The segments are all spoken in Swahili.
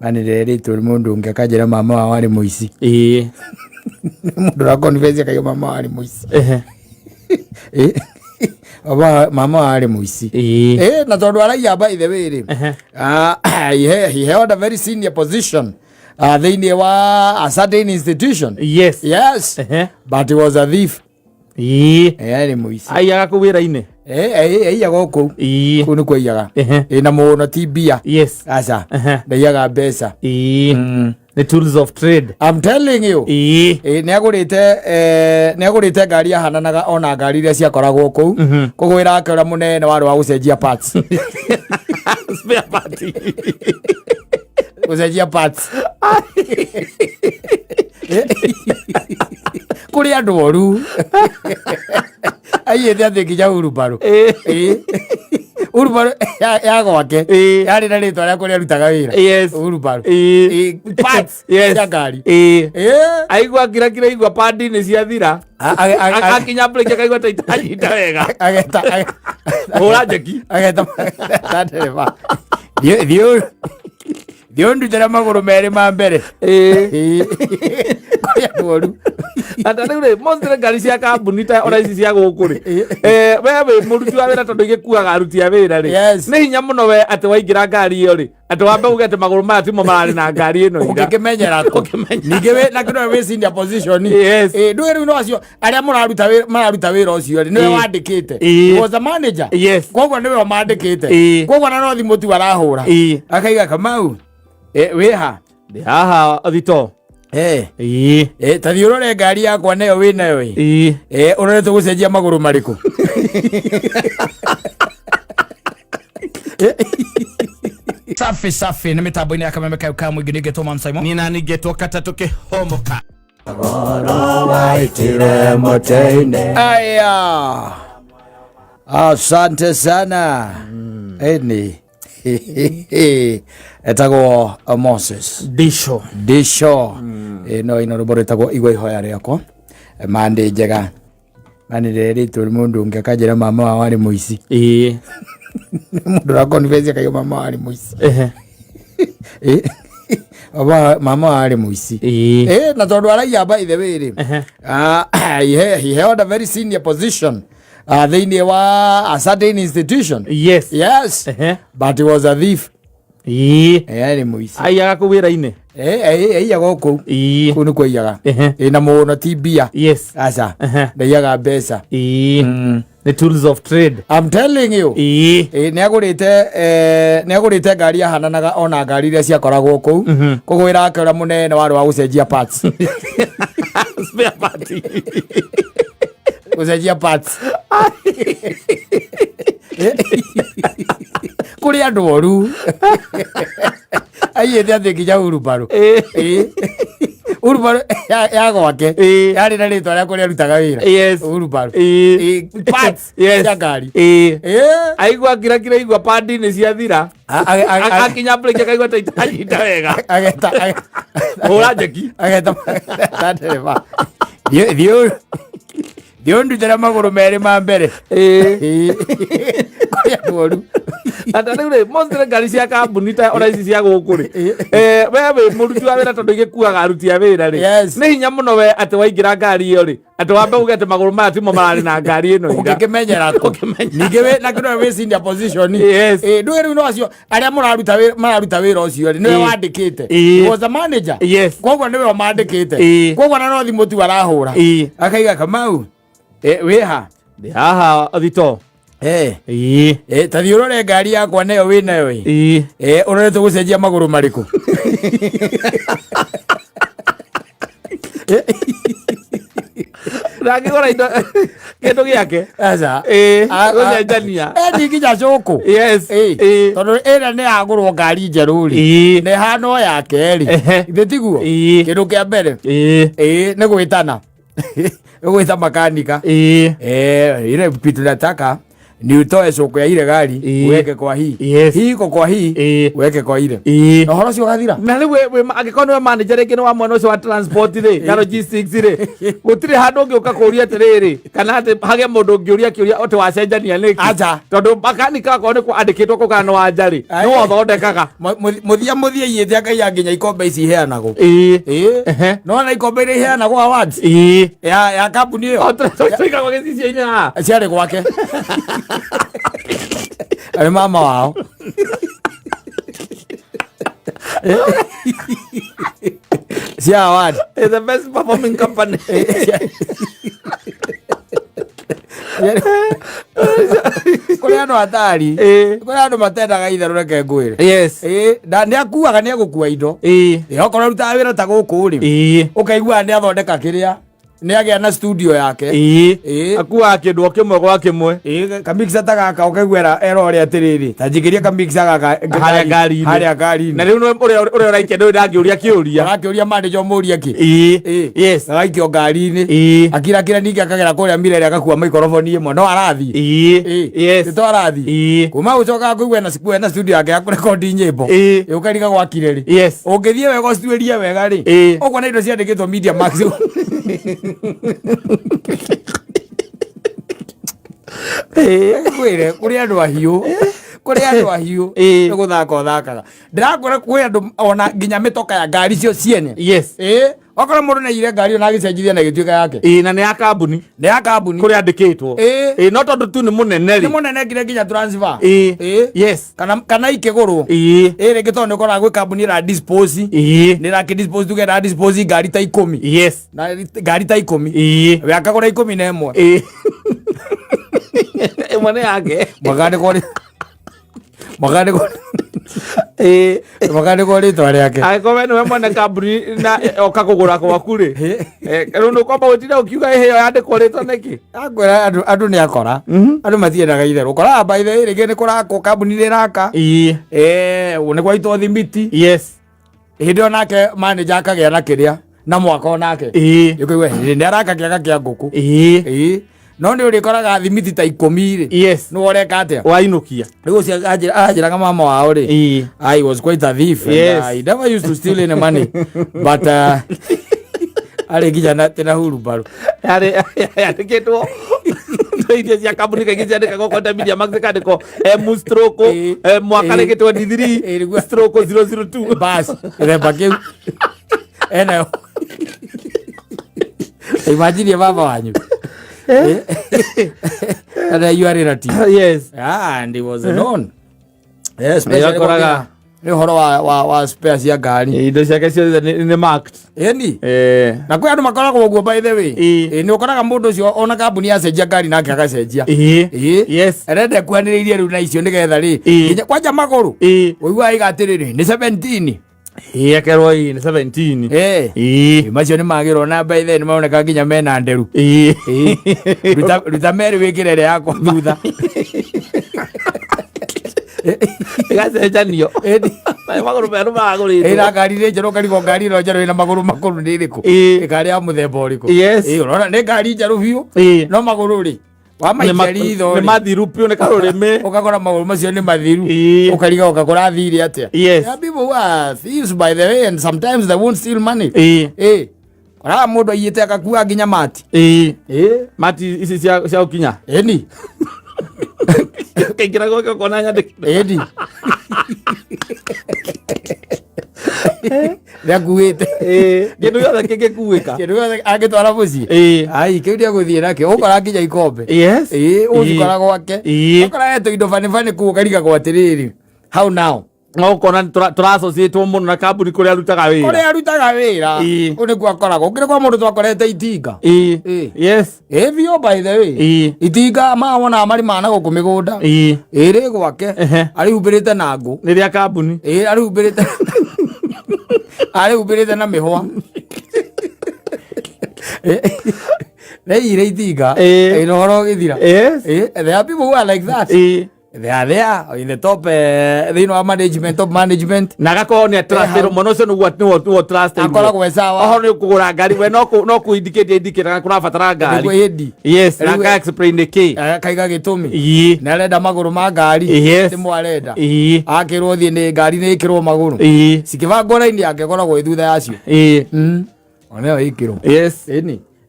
manireri turi mundu ngakajira mama wa wari muici mundu ra confess kayo mama wari muici mama wari muici na tondu araia by the way he held a very senior position they were a certain institution. Yes. But he was a thief. Ari muici aiyaga ku wira-ini aiyaga ku kunu kwa iyaga na muno tibia. Yes. Asa ndaiyaga mbeca the tools of trade. I'm telling you niagurite ngari ahananaga ona ngari iria ciakoragwo kuu kugwira akora munene wari wa gucenjia parts spare part gucenjia parts kuri andu oru aiye thia thikinya urubaro urubaro ya gwake yari na ritwa ria kuria rutaga wira urubaro parts ya ngari aigua kira igua padi ni ciathira akinya break akaigua taita wega ageta ora jeki ageta tatereva dio ndutera maguru meri ma mbere kuria ndoru atare monster ngari cia kambuni ta ora ici cia gukuri wewe muruti wa wira tondu igikuaga aruti a wira ri ni hinya muno we ati waingira ngari iyo ri ati wambe ugete maguru maya timo marari na ngari ino ukimenyera ko ninge we na kino we in position ndu ri no acio aria muraruta wira ucio ri ni wandikite was a manager kogwa ni we wandikite kogwa na no thimu tu arahura akaiga Kamau weha haha athito tathi urore ngari yakwa nayo wi nayo urore tugucenjia maguru mariku safi ni mitambo-ini ya Kameme Kauka mwingi ningetwo Mama Simon nina ningetwo Katatu Kihomoka goro waitire moteine aya asante sana eni etagwo Moses Disho no ino ruboro etagwo igwa ihoya riakwa mande njega manireri turi mundu ngakajira mama wa wari muici mundu ra confess kayo mama wari muici mama wari muici na tondu araia by the way he held a very senior position they were a certain institution. Yes. But he was a thief. Ari muici aiyaga ku wira-ini aiyaga ku kunu kwa iyaga na muno tibia. Asa ndaiyaga mbeca the tools of trade. I'm telling you niagurite ngari ahananaga ona ngari iria ciakoragwo kuu kugwira akora munene wari wa gucenjia parts spare part gucenjia parts kuri andu oru aiye thia thikinya urubaro urubaro ya gwake yari na ritwa ria kuria rutaga wira urubaro parts ya ngari aigua kira igua padi ni ciathira akinya break akaigua taita wega ageta ora jeki ageta tatereva dio ndutera maguru meri ma mbere kuria ndoru atare monster ngari cia kambuni ta ora ici cia gukuri wewe muruti wa wira tondu igikuaga aruti a wira ri ni hinya muno we ati waingira ngari iyo ri ati wambe ugete maguru maya timo marari na ngari ino ukimenyera ko ninge we na kino we in position ndu ri no acio aria muraruta wira ucio ri ni we wandikite was a manager kogwa ni we wandikite kogwa na no thimu tu arahura akaiga Kamau weha haha athito tathi urore ngari yakwa nayo wi nayo urore tugucenjia maguru mariku rangigora indo kindu giake asa gucenjania nginya cuku tondu ira ni agurwo ngari njeru ri ni hano ya keri ithe tiguo kindu kia mbere ni gwitana gwita makanika ile vitu nataka ni utoe coko ya ile gari weke kwa hii hii iko kwa hii weke kwa ile na horo cio gathira na riu we agikono we manager reke wa mwena ucio wa transport ri na logistics ri gutire handu ngiuka kuria atiriri kana ati hage mundu ngiuria kiuria ote wacenjania niki tondu makanika ko ni kwandikitwo ko kana wa njari no thondekaga muthia yete Ngai anginya ikombe ici heanagwo no na ikombe ri heanagwo awards ya kambuni iyo toika kwa gicicio ina ciari gwake ari mama wao cia award is the best performing company kuri andu atari kuri andu matendaga itharu reke ngwire nĩ akuaga nĩ egũkua indo okorwo rutaga wĩra ta gũkũ rĩ ũkaigua nĩ athondeka kĩrĩa nĩ agĩa na studio yake akuaga kĩndũ o kĩmwe gwa kĩmwe kamikisa ta gaka ũkaigua erore atĩrĩrĩ ta njĩkĩria kamikisa gaka harĩa ngari-inĩ na rĩu ũrĩa ũraikia ndũĩ ndangĩũria kĩũria arakĩũria manager mũũria kĩ agaikio ngari-inĩ akirakĩra ningĩ akagera kũrĩa mirere agakua microphone ĩmwe no arathiĩ to arathiĩ kuma gũcoka kũigua na studio yake ya kũrekondi nyĩmbo ũkariga gwakire rĩ ũngĩthiĩ wega ũcituĩrie wega rĩ ũguo na indo ciandĩkĩtwo Media Max kwire kuri andu ahiu nĩ gũthaka ũthakaga ndĩrakũra kwĩ andũ ona nginya mĩtoka ya ngari cio ciene okorwo mũndũ nĩaire ngari ona agĩcenjithia na gĩtuĩka yake na nĩ ya kambuni kũrĩa andĩkĩtwo no tondũ tu nĩ mũnene rĩ nĩ mũnene nginya transfer kana ikĩgũrwo rĩngĩ tondũ nĩ ũkoraga gwĩ kambuni ĩra dispose nĩ ĩrakĩdispose tuge ĩra dispose ngari ta 10 na ngari ta 10 we akagũra 11 ĩmwe nĩ yake magandĩkwo rĩtwa rĩake angĩkorwo nĩwe mwene kambuni na oka kũgũra gwaku rĩ rĩu nĩũkwamba gũtinda ũkiuga ĩhĩyo yandĩkwo rĩtwa nĩkĩ akwĩra andũ nĩ akora andũ matiendaga itherũ ũkoraga by the way rĩngĩ nĩ kũrakwo kambuni rĩraka nĩ gwaitwo thimiti hĩndĩ ĩyo nake manager akagĩa na kĩrĩa na mwaka onake ũkaigua nĩ araka kĩaga kĩa ngũkũ no nĩ ũrĩkoraga thimiti ta 10 rĩ nĩ woreka atĩa wainukia rĩu ũcio anjĩraga mama wao rĩ I was quite a thief and I never used to steal any money but arĩ nginya tena hurubaru yandĩkĩtwo iria cia kambuni kaingĩ ciandĩkagwo Konda Media Max kandĩkwo mwaka rĩngĩ 23 stroke 002 bas gĩthemba kĩu enayo imagine mama wanyu and you are relative and he was known koraga nĩ ũhoro wa spare cia ngari indo ciake ciothe nĩ marked na kwĩ andũ makoragwo ũguo by the way nĩ ũkoraga mũndũ ũcio ona kambuni yacenjia ngari nake agacenjia arenda ekuhanĩrĩirie rĩu na icio nĩgetha rĩ kwanja magũrũ ũiguaga igatĩrĩrĩ nĩ 17 ekerwo nĩ 17 macio nĩ magĩrwo na by the way nĩ maroneka nginya mena nderu ruta merĩ wĩkĩre ĩrĩa yakwa thutha igacenjanio magũrũ merũ magũrĩtwo ĩra ngari nĩ njerũ ũkarigwo ngari ĩno njerũ ĩna magũrũ makũrũ nĩ ĩrĩkũ ĩkarĩ ya mũthemba ũrĩkũ ũrona nĩ ngari njerũ biũ no magũrũ rĩ nĩ mathiru piũ nĩ karũrĩmĩ ũkakora magũrũ macio nĩ mathiru ũkariga ũkakora thiri atĩa people who are thieves by the way and sometimes they won't steal money koraga mũndũ aiyĩte akakua nginya mati mati ici cia ũkinya ĩni kaingĩra gwake ũkona nyandĩkĩtwo ĩni nĩakuĩte kĩndũ gĩothe kĩngĩkuĩka kĩndũ gĩothe angĩtwara mũciĩ ai kĩu nĩegũthiĩ nakĩo ũkora nginya ikombe ũcikora gwake ũkora hetwo indo banibani kũu ũkarigagwo atĩrĩrĩ how now no kona tũra-associate mũno na kambuni kũrĩa arutaga wĩra kũu nĩkuo akoragwo ũkĩrĩ kwa mũndũ twakorete itinga biũ by the way itinga mawonaga marĩmaga na gũkũ mĩgũnda rĩ gwake arĩhumbĩrĩte na ngũ nĩ rĩa kambuni arĩhumbĩrĩte na mĩhwa nĩ ire itinga ĩno horo gĩthira there are people who are like that they are there in the top they know management, top management na gako ni trust mono so no trust akora kwesawa oho ni kugura ngari we no ku indicate na kuna fatara ngari yes na ka explain the key kaiga gitumi na renda maguru ma ngari timu arenda akirwo thie ni ngari ni ikirwo maguru sikivango line yake koragwo ithutha yacio oneo ikirwo yes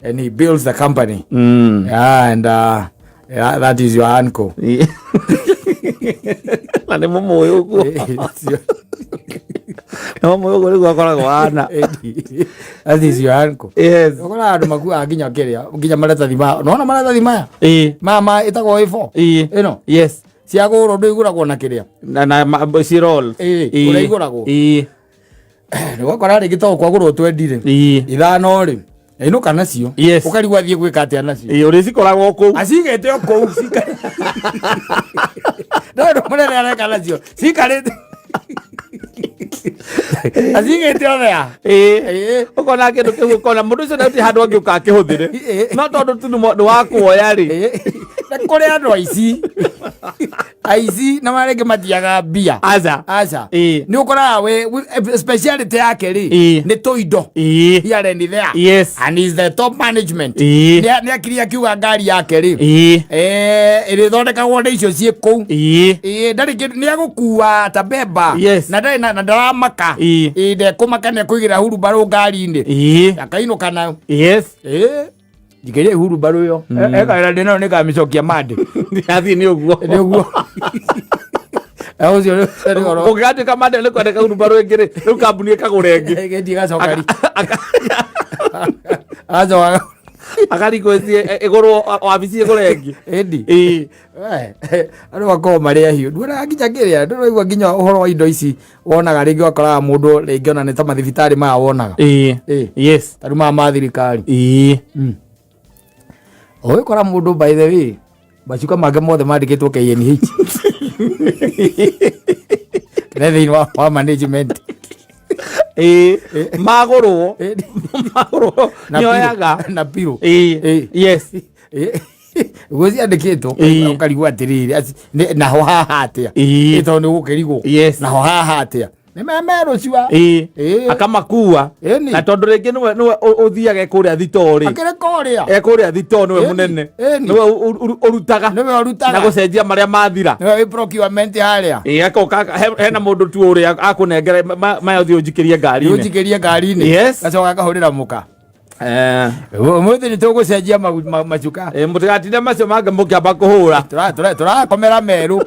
and he builds the company and that is your uncle na ni mumo yugo no mo yugo ni akoragwo ana that is your uncle yes okora andu makua nginya kiria nginya maratathi ma no maratathi maya mama itago ifo ino yes cia goro ndu iguragwo na kiria na si roll ura iguragwo ni gukora ri gito kwa guru twendire ithano ri ino kana cio ukarigwa thie gwika atia nacio uri cikoragwo ku acigete oku cika ndo munene areka nacio cikarite acigete othea ukona kindu kiu ukona mundu ucio nauti handu angi ukakihuthire no tondu tu ndu wa kuoya ri na kuri andu aici na marenge matiaga mbia aca ni ukora we speciality yake ri ni toindo here and there yes and is the top management ni akiria kiuga ngari yake ri iri thondekagwo nda icio cie kou ndari kindu ni agukua ta beba na ndari na ndaramaka ndekumaka ne kuigira hurubaru ngari-ini akainũka nayo Jigeria hurubaru yo eka ndino ni kamicokia mande athi ni uguo aucio ukati kamande ni kwandika hurubaru ingire riu kambuni ikagure ingi ngendi gacokari azo akarikozie iguru wabici igure ingi endi andu bakoo mari ahiu ndura nginya kiria nduraigua nginya uhoro wa indo ici wonaga ringi wakora mundu ringi ona ni ta mathibitari maya wonaga yes taruma ma thirikari owe kora mundu by the way bachuka mage mothe mandikitwo KNH thini wa management maguru nyoyaga na piro yes gozi andikitwo ukarigwa atiriri naho haha atia ito ni gukirigwo naho haha atia ni memero ciwa akamakua na tondu ringi niwe uthiaga kuria thitori akire kuria kuria thitori niwe munene niwe urutaga na gucenjia maria mathira niwe procurement haria akoka hena mundu tu uria akunengere mayo thi unjikirie ngari-ini gacoka kahurira muka umuthi ni tugucenjia macuka mutigatinde macio mange mukiamba kuhura turakomera meru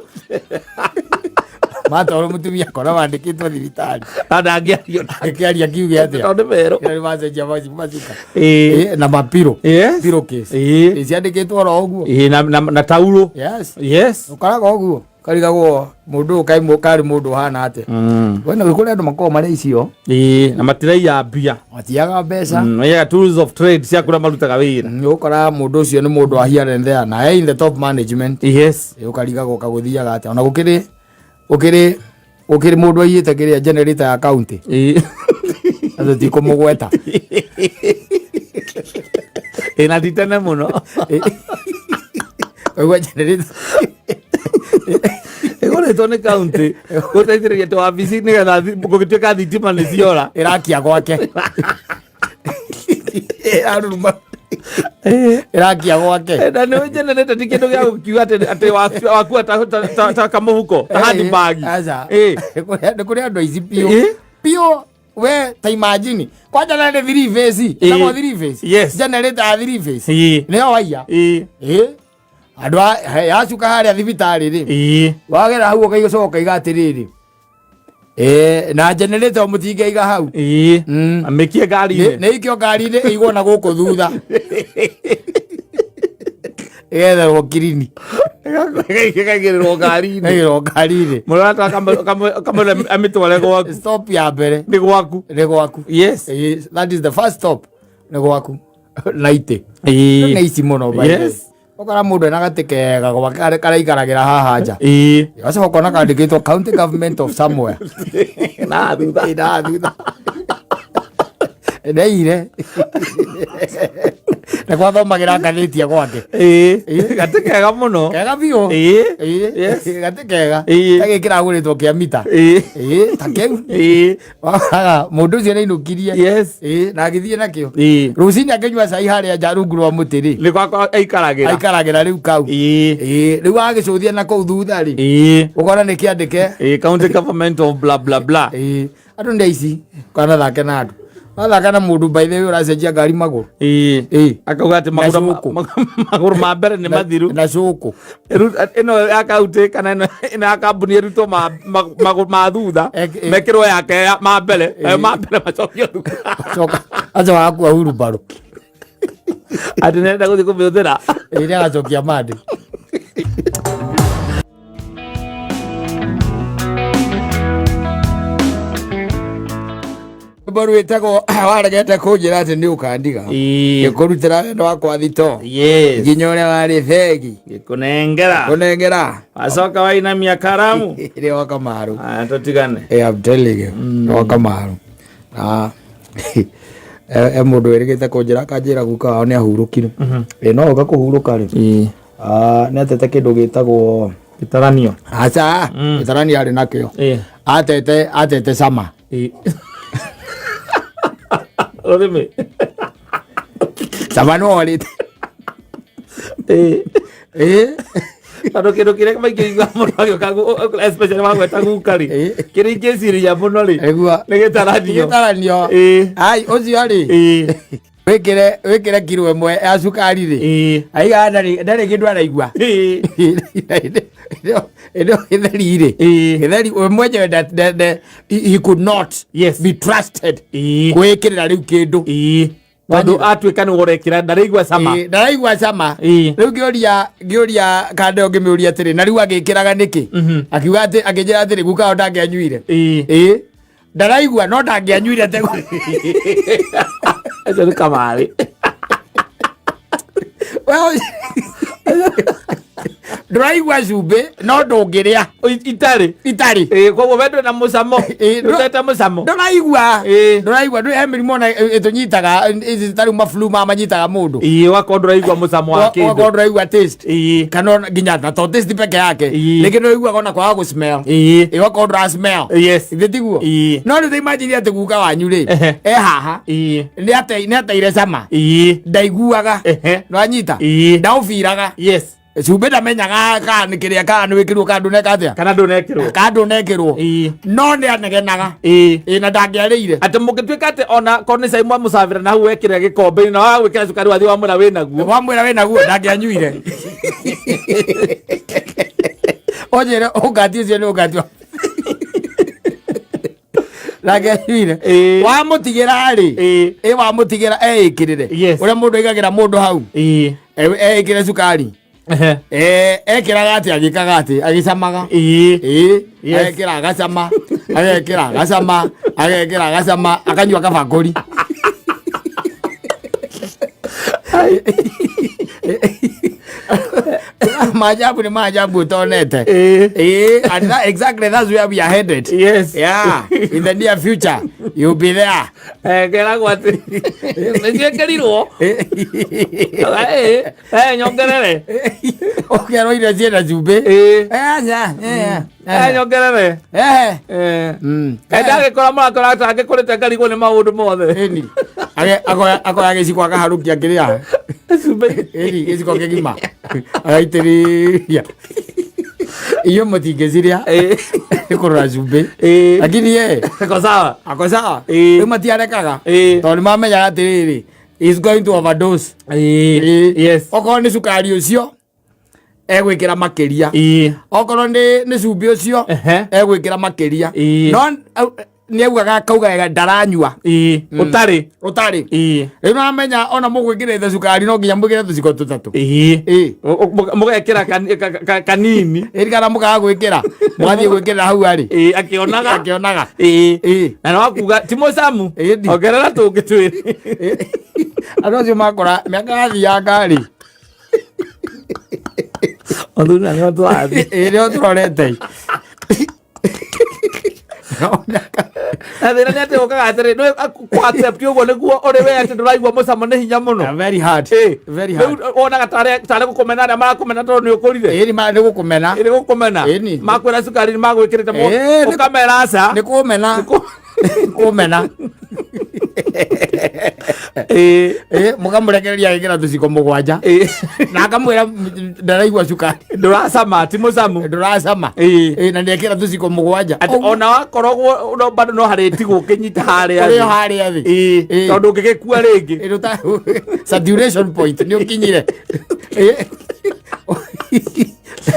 matoro mutumia kora wandikitwo thibitari andangiaria kiuge atia tondu meru macenjia macuka na mapiro piro case ciandikitwo ro uguo na tauro yes ukaraga uguo karigagwo mundu ukaimwo kari mundu hana ate wena wikuri andu makoo mari icio na matirai mbia matiaga mbeca ya tools of trade cia kura marutaga wira ukora mundu ucio ni mundu wa here and there na in the top management yes ukarigagwo kaguthiaga ate ona ukiri mundu aiyite kiria generator ya county azo tiko mugweta ina ditana muno wewe generator egore tone county gutaithiria to wabici ni getha gugituika thitima ni ciora irakia gwake aruma irakia gwake na ni generator ti kindu gya gukiuga ati waku ta kamuhuko handbag ni kuri andu aici pio we ta imagine kwanja na 3 phase kama 3 phase generator 3 phase ni waya andu yacuka haria thibitari ri wagera hau ukaicoka igatiriri na generator mutingeiga hau amikie ngari ni ikio ngari-ini igwo na guku thutha getha wokirini gaigirirwo ngari-ini murata kamwe amitware gwaku stop ya mbere ni gwaku yes that is the first stop ni gwaku naite na ici muno yes ukora mundu ena gati kega gwake karaikaragira haha nja gacoka ukona kandikitwo county government of somewhere na thutha neire na kwa thomagira ngathĩti gwake gate kega muno kega biũ gate kega gagĩkĩra gũrĩtwo kĩa mita ta kĩu mũndũ ũcio nĩainũkirie na agĩthiĩ nakĩo rũcinĩ akĩnyua cai harĩa nja rungu rwa mũtĩ rĩ nĩkwa aikaragĩra rĩu kau rĩu agĩcũthia na kũu thutha rĩ ũkona nĩkĩandĩke county government of blah blah blah andũ nĩ aici kana thake na andũ wathaka na mũndũ by the way ũracenjia ngari magũrũ akauga atĩ magũrũ ma mbere nĩ mathiru na cũkũ ĩno ya kaunti kana ĩno ya kambuni ĩrutwo magũrũ ma thutha mekĩrwo yake ma mbere macokio thutha aca wakua hurumbarũ atĩ nenda gũthiĩ kũmĩhũthĩra ĩrĩa agacokia mandĩ mboru wĩtagwo waregete kũnjĩra atĩ nĩ ũkandiga gĩkũrutĩra wendo wakwa thito nginya ũrĩa warĩ thegi gĩkũnengera wacoka wainamia karamu ĩrĩa waka maru tũtigane I'm telling you waka maru mũndũ wĩrĩgĩte kũnjĩra akanjĩra guka wao nĩ ahurũkire no oka kũhurũka rĩ nĩ atete kĩndũ gĩtagwo gĩtaranio aca gĩtaranio arĩ nakĩo atete cama Orime. Sama no orite. Ando kero kire kama ikiga muno agyo kagu especially magweta gukari. Kire ikeciria muno ri. Nigitaranio. Ai ocio ari. Wekere kiro ĩmwe ya cukari rĩ aiga ndarĩ kĩndũ araigua ĩno gĩtheri rĩ gĩtheri mwenyewe he could not be trusted gwĩkĩrĩra rĩu kĩndũ tondũ atuĩka nĩ ũrekĩra ndaraigua cama rĩu ngĩũria kandeo ngĩmĩũria atĩrĩ na rĩu agĩkĩraga nĩkĩ akiuga atĩ akĩnjĩra atĩrĩ gukao ndangĩanyuire ndaraigua no ndangĩanyuire tegu eso nĩ kamarĩ ndũraigua cumbĩ no ndũngĩrĩa itarĩ koguo wendo na mũcamo ndũtete mũcamo ndũraigua he mĩrimũ na ĩtũnyitaga ici maflu manyitaga mũndũ wakorwo ndũraigua mũcamo wa kĩndũ wakorwo ndũraigua taste kana nginya na to taste peke yake rĩngĩ ndũraiguaga ona kwaga gũ smell wakorwo ndũra smell ithe tiguo no rĩu imagine atĩ guka wanyu rĩ haha nĩ ateire cama ndaiguaga nĩwanyita ndaũbiraga cumbĩ ndamenyaga kana nĩ kĩrĩa kana nĩ wĩkĩrwo kana ndũneka atĩa kana ndũnekĩrwo no nĩ anegenaga na ndangĩarĩire atĩ mũngĩtuĩka atĩ ona korwo nĩ cai mwamũcabĩra na hau wekĩra gĩkombe-inĩ na wagwĩkĩra cukari wathi wamwĩra wĩnaguo ndangĩanyuire onjĩre ũngati ũcio nĩ ũngati ndangĩanyuire wamũtigĩra rĩ wamũtigĩra eĩkĩrĩre ũrĩa mũndũ aigagĩra mũndũ hau eĩkĩre cukari ekĩraga atĩ agĩkaga atĩ agĩcamaga agekĩra agacama agekĩra agacama agekĩra agacama akanyua kabakũri Maajabu ni maajabu utonete. And that, exactly that's where we are headed. Yes. Yeah. In the near future, you'll be there. Kera kwati. Nje keriro. Nyongerere. Okay, no ile jena jube. Nyongerere. Ndage kora mara kora take kurete karigo ni maundu mothe. Eni. Akoya giciko akaharukia kiria. Jube. Eni giciko kigima. Agaitĩrĩria iyo mũtingĩciria kũrora cumbĩ lakini ako sawa rĩu matiarekaga tondũ nĩmamenyaga atĩrĩrĩ is going to overdose okorwo nĩ cukari ũcio egwĩkĩra makĩria okorwo nĩ cumbĩ ũcio egwĩkĩra makĩria no nĩaugaga akauga ndaranyua ũtarĩ rĩu nĩwamenya ona mũgwĩkĩra cukari no nginya mwĩkĩre tũciko tũtatũ mũgekĩra kanini kana mũkaga gwĩkĩra mũgathiĩ gwĩkĩrĩra hau arĩ akĩonaga na nĩwakuga ti mũcamu ongerera tũngĩ twĩrĩ andũ acio makora mĩaka yathianga rĩ othuna nĩo tũrorete Athira ni ate okaga atere no ku accept ugo niguo ore we ate nduraigua mucamo ni hinya muno. Very hard. Very hard. Ona gatare gukomena na marakomena to ni ukurire. Iri ma ni gukomena. Iri gukomena. Makwira sukari ni magwikirite mo. Ukamera aca. Ni kumena. Kumena. Mukamurekereria igira tuciko mugwanja na akamwira ndaraigua cukari nduracama ti mucamu nduracama na ndekira tuciko mugwanja ona wakorogwo no bado no hariti gukinyita haria uri haria thi tondu ngigikua ringi saturation point ni ukinyire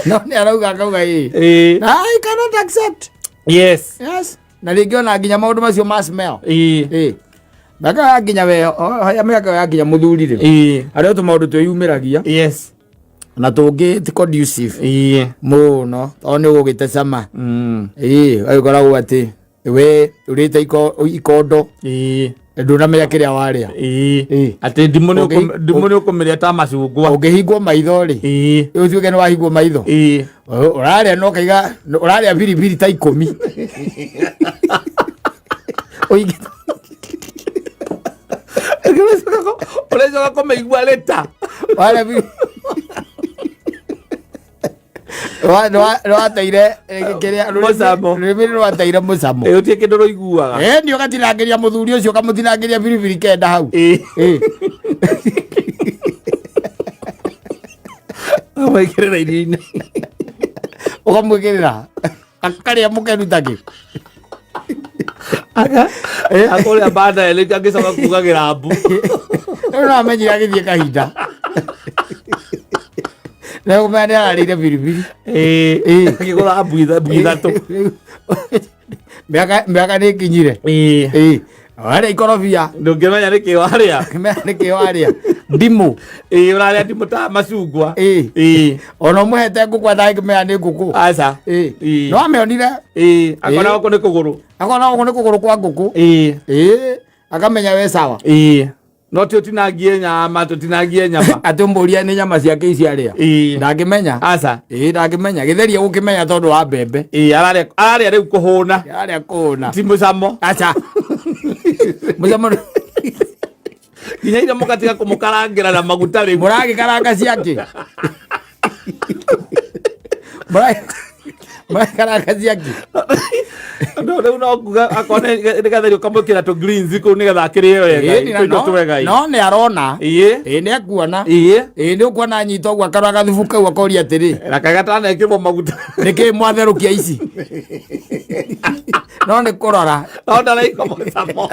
no ni arauga kauga I cannot accept. Yes na ringiona nginya maundu macio ma smell Baka nginya we haya meka yakinya muthurire aria tu maundu tuyumiragia na tungi ti conducive muno oni ugite cama ayikoragwo ati we urite ikondo ndunamenya kiria waria ati ndimu ni ukumiria ta macungwa ungihingwo maitho ri utuike ni wahingwo maitho uraria no kaiga uraria biribiri ta 10 oigi Urejoka kumeigua leta wala bi Rwateire kiria mucamo rwimiri rwateire mucamo utie kindu ruiguaga ni ugatinangiria muthuri ucio kamutinangiria biribiri kenda hau amwikirira irio-ini ukamwikirira akaria mukenu taki akuria banda ile angicoka kugagira mbu no amenyire agithie kahinda na kumane ararire biribiri akigura mbu ithatu miaka ni kinyire wale ikorobia ndungimenya niki waria niki waria ndimu uraria ndimu ta macungwa ona muhete ngukwa thai mea ni nguku aca no ameonire akona oko ni kuguru kwa nguku akamenya we sawa no tutinangie nyama atumburia ni nyama ciake ici aria ndangimenya aca ndangimenya githeria gukimenya tondu wa mbembe araria riu kuhuna ti mucamo aca mucamo kinya ira mukatiga kumukarangira na maguta riu muragikaranga ciake muragikaranga ciake no riu no kuga akone nigatherio kamukira to greens ku nigetha akirie wega no ni arona ni akuona ni ukuona nyito gwa karwa gathubu kau akoria atiri rakagatana ikirwo maguta niki mwatherukia ici no ni kurora no ndaraiko mucamo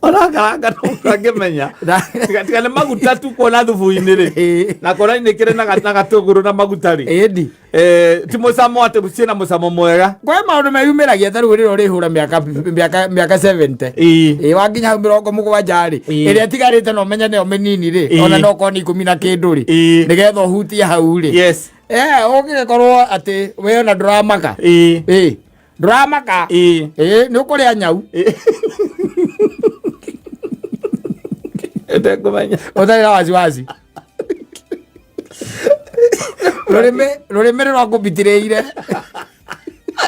ona karanga ntangimenya tiga ni maguta tu kuona thubu-ini ri na kora ni kire na gatunguru na maguta ri ti mucamo ati ciina mucamo mwega kwa maundu meyumiragia ta riu riro rihura miaka 70 wanginya 70 ri iria tigarite no menya nio minini ri ona no koni 10 na kindu ri nigetha uhutia hau ri ugikorwo ati we ona nduramaka nduramaka ni ukuria nyau kumenya utaira wasiwasi rurimi rwakubitireire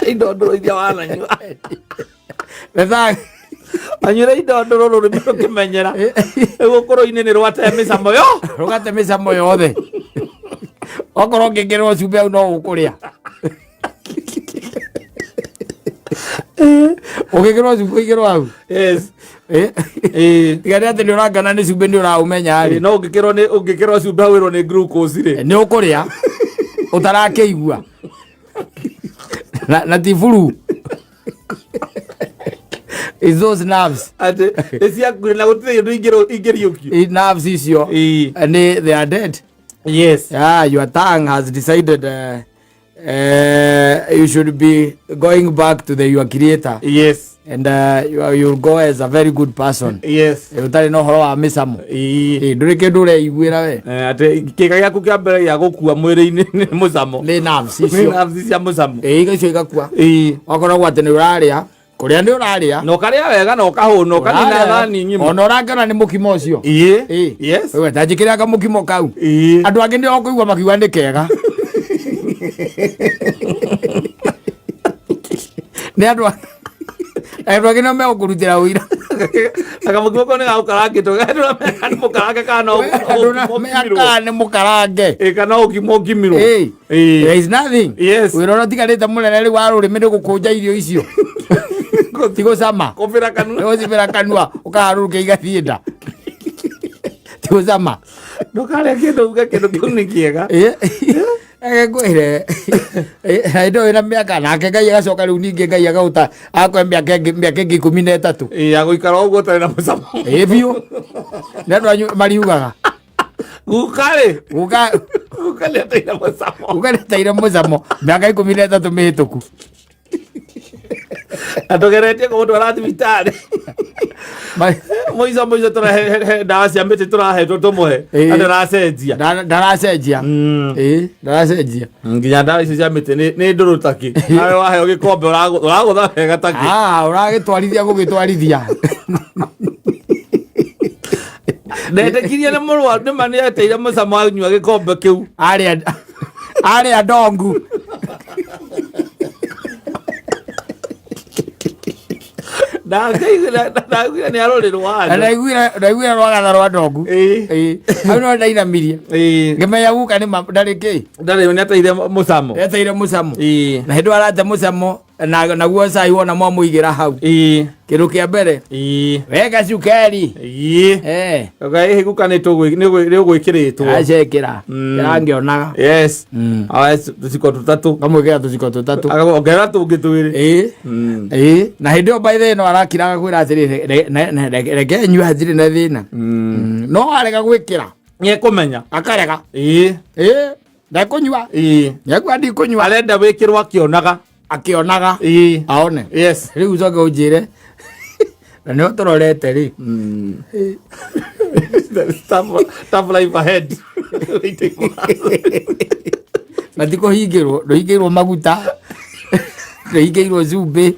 indondoro iria wananyua betha anyure indondoro rurimi rukimenyera gukuru-ini ni rwate micamo yo rugate micamo yothe okorwo ngingirwo cumbi au no ukuria ukigirwo cumbi igirwo au tigari ati ni urangana ni cumbi ni uraumenya ri no ungikirwo cumbi au wirwo ni glucose ri ni ukuria utarakeigua na tifuru is those nerves ati isia kuna gutire ndu ingiriukio nerves icio and they are dead. Your tongue has decided you should be going back to your creator. And you'll go as a very good person. Utari no horo wa micamo nduri kindu ureiguira we ati kika giaku kia mbere ya gukua mwiri-ini ni mucamo ni nerves icio cia mucamo icio igakua okorwo ati ni uraria kuria ni uraria no karia wega no kahuna ukanina thani ng'ima ona urangana ni mukimo ucio we tanjikira ka mukimo kau andu angi ni okuigua makiuga ni kega ni andu Ero kino me okurutira wira. Akamugoko ne gaukarange to ero me mukarange kana o me akane mukarange. Kana okimokimiro. There is nothing. Yes. We don't think that mulele waru remede gukuja irio icio. Tigo sama. Kofira kanua. Ozi bera kanua ukaruke igathienda. Tigo sama. Ndokale kendo kiuni kiega. Kwire ndo ina miaka nake Ngai agacoka riu ningi Ngai agauta akwe miaka 13 aguikara uguo tari na mucamo biu nendo mariugaga gukale taira mucamo miaka 13 mihituku atogeretie kumutwara thibitari moico turahe ndawa cia mĩtĩ tũrahetwo tũmũhe ndaracenjia ndaracenjia nginya ndawa icio cia mĩtĩ nĩ ndũrũ taki nawe waheo gĩkombe ũragũtha wega taki ũragĩtwarithia gũgĩtwarithia ndetĩkirie nĩ mũrwaru nĩma nĩeteire mũcamo anyua gĩkombe kĩu arĩa ndongu ndaiguire nĩ arũrĩrwo ndaiguire rwagatha rwa ndongu hau no ndainamirie ngĩmenya guka ndarĩ kĩ ndarĩ nĩateire mũcamo na hĩndĩ arate mũcamo naguo cai wona mwamũigĩra hau kĩndũ kĩa mbere wega cukari ĩ guka nĩ ũgwĩkĩrĩtwo acekĩra angĩonaga tũciko tũtatũ ngamwĩkĩra tũciko tũtatũ ongerera tũngĩ twĩrĩ na hĩndĩ ĩyo by the way no arakiraga kwĩra atĩrĩ reke nyua hatirĩ na thĩna no arega gwĩkĩra nĩekũmenya akarega ndekũnyua nĩakua ndikũnyua arenda wĩkĩrwo akĩonaga aone rĩu coke ũnjĩre na nĩo tũrorete rĩ na ndũhingĩirwo maguta ndũhingĩirwo cumbĩ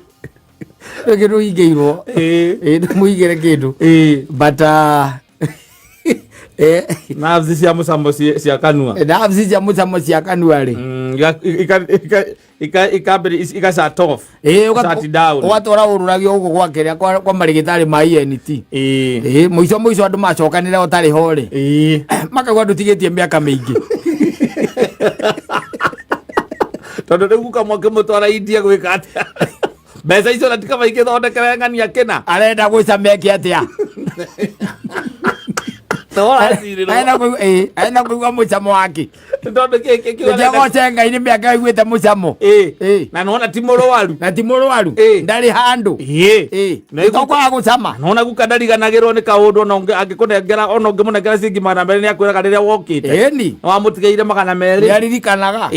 ndũhingĩirwo ndũmũigĩre kĩndũ but nerves cia mũcamo cia kanua cia kanua rĩ shut off ũgatwara ũrũragio ũguo gwa kĩrĩa kwa marĩgĩtarĩ ma ENT mũico andũ macokanĩre ũtarĩ ho rĩ makauga ndũtigĩtie mĩaka mĩingĩ tondũ rĩu kamwake mũtwara India gwĩka atĩa mbeca icio na tikaba igĩthondekere ng'ania kĩna arenda gwĩcamia kĩ atĩa aenda kũigua mũcamo wake nĩkĩgoce Ngai nĩ mĩaka aiguĩte mũcamo na nona ti mũrwaru ndarĩ handũ nĩtokwaga gũcama nona guka ndariganagĩrwo nĩ kaũndũ ona angĩkũnengera ona ũngĩmũnengera ciringi 200 nĩakwĩraga rĩrĩa wokĩte wamũtigaire 200 nĩaririkanaga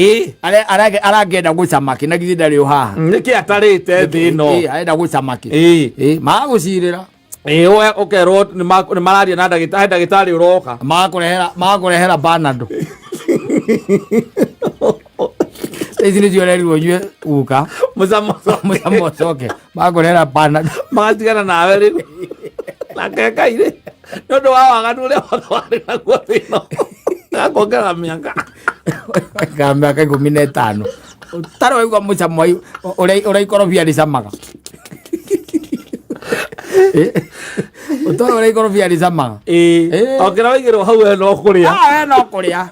arangĩenda gũcama kĩ na githĩ ndarĩ o haha nĩkĩ atarĩte thĩ ĩno arenda gũcama kĩ magagũcirĩra ũkerwo nĩ mararia na ndagĩtarĩ ũroka magakũrehera Panadol ici nĩcio ũrerirwo nyue guka mũcamo ũcoke magakũrehera Panadol magatigana nawe rĩu nakekaire nĩ ũndũ wa waganu ũrĩa wothe warĩ naguo thĩ ĩno gakuongerera mĩaka 15 tarĩ waigua mũcamo ũrĩa ikorobia rĩcamaga ũtoro ũrĩa ikorobia rĩcamaga ongera waigĩrwo hau no kũrĩa